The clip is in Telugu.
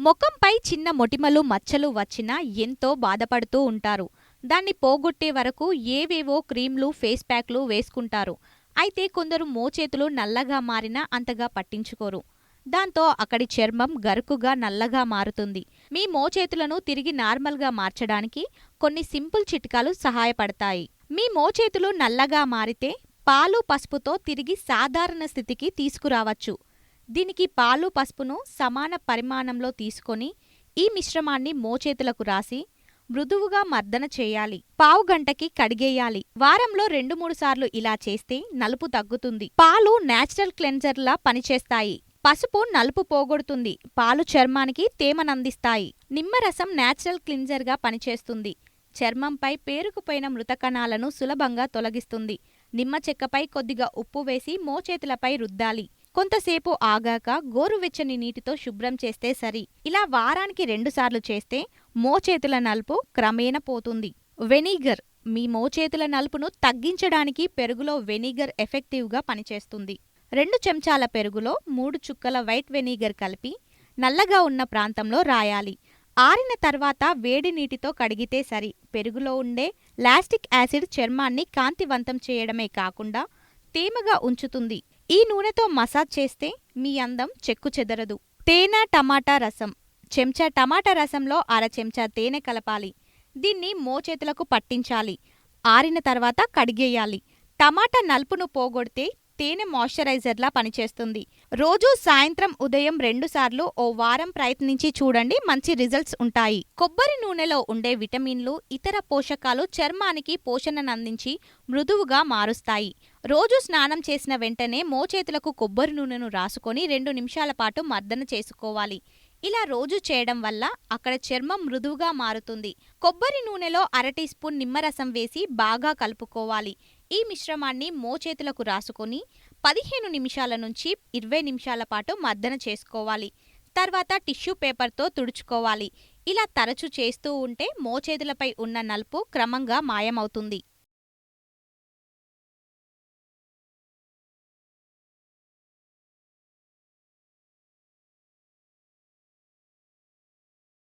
ముఖంపై చిన్న మొటిమలు మచ్చలు వచ్చినా ఎంతో బాధపడుతూ ఉంటారు. దాన్ని పోగొట్టే వరకు ఏవేవో క్రీంలు ఫేస్ ప్యాక్లు వేసుకుంటారు. అయితే కొందరు మోచేతులు నల్లగా మారినా అంతగా పట్టించుకోరు. దాంతో అక్కడి చర్మం గరుకుగా నల్లగా మారుతుంది. మీ మోచేతులను తిరిగి నార్మల్గా మార్చడానికి కొన్ని సింపుల్ చిట్కాలు సహాయపడతాయి. మీ మోచేతులు నల్లగా మారితే పాలు పసుపుతో తిరిగి సాధారణ స్థితికి తీసుకురావచ్చు. దీనికి పాలు పసుపును సమాన పరిమాణంలో తీసుకొని ఈ మిశ్రమాన్ని మోచేతులకు రాసి మృదువుగా మర్దన చేయాలి. పావు గంటకి కడిగేయాలి. వారంలో 2-3 సార్లు ఇలా చేస్తే నలుపు తగ్గుతుంది. పాలు నేచురల్ క్లెన్జర్లా పనిచేస్తాయి. పసుపు నలుపు పోగొడుతుంది. పాలు చర్మానికి తేమనందిస్తాయి. నిమ్మరసం నేచురల్ క్లిన్జర్గా పనిచేస్తుంది. చర్మంపై పేరుకుపోయిన మృత కణాలను సులభంగా తొలగిస్తుంది. నిమ్మ చెక్కపై కొద్దిగా ఉప్పు వేసి మోచేతులపై రుద్దాలి. కొంతసేపు ఆగాక గోరువెచ్చని నీటితో శుభ్రం చేస్తే సరి. ఇలా వారానికి 2 సార్లు చేస్తే మోచేతుల నలుపు క్రమేణా పోతుంది. వెనిగర్ మీ మోచేతుల నలుపును తగ్గించడానికి పెరుగులో వెనిగర్ ఎఫెక్టివ్గా పనిచేస్తుంది. 2 చెంచాల పెరుగులో 3 చుక్కల వైట్ వెనిగర్ కలిపి నల్లగా ఉన్న ప్రాంతంలో రాయాలి. ఆరిన తర్వాత వేడి నీటితో కడిగితే సరి. పెరుగులో ఉండే లాస్టిక్ యాసిడ్ చర్మాన్ని కాంతివంతం చేయడమే కాకుండా తేమగా ఉంచుతుంది. ఈ నూనెతో మసాజ్ చేస్తే మీ అందం చెక్కు చెదరదు. తేనె టమాటా రసం చెంచా టమాటా రసంలో అర చెంచా తేనె కలపాలి. దీన్ని మోచేతులకు పట్టించాలి. ఆరిన తర్వాత కడిగేయాలి. టమాటా నలుపును పోగొడితే తేనె మాయిశ్చరైజర్లా పనిచేస్తుంది. రోజూ సాయంత్రం ఉదయం 2 సార్లు ఓ వారం ప్రయత్నించి చూడండి, మంచి రిజల్ట్స్ ఉంటాయి. కొబ్బరి నూనెలో ఉండే విటమిన్లు, ఇతర పోషకాలు చర్మానికి పోషణనందించి మృదువుగా మారుస్తాయి. రోజు స్నానం చేసిన వెంటనే మోచేతులకు కొబ్బరి నూనెను రాసుకొని 2 నిమిషాల పాటు మర్దన చేసుకోవాలి. ఇలా రోజు చేయడం వల్ల అక్కడ చర్మం మృదువుగా మారుతుంది. కొబ్బరి నూనెలో అర టీ స్పూన్ నిమ్మరసం వేసి బాగా కలుపుకోవాలి. ఈ మిశ్రమాన్ని మోచేతులకు రాసుకొని 15 నిమిషాల నుంచి 20 నిమిషాల పాటు మర్దన చేసుకోవాలి. తర్వాత టిష్యూ పేపర్తో తుడుచుకోవాలి. ఇలా తరచు చేస్తూ ఉంటే మోచేతులపై ఉన్న నలుపు క్రమంగా మాయమవుతుంది.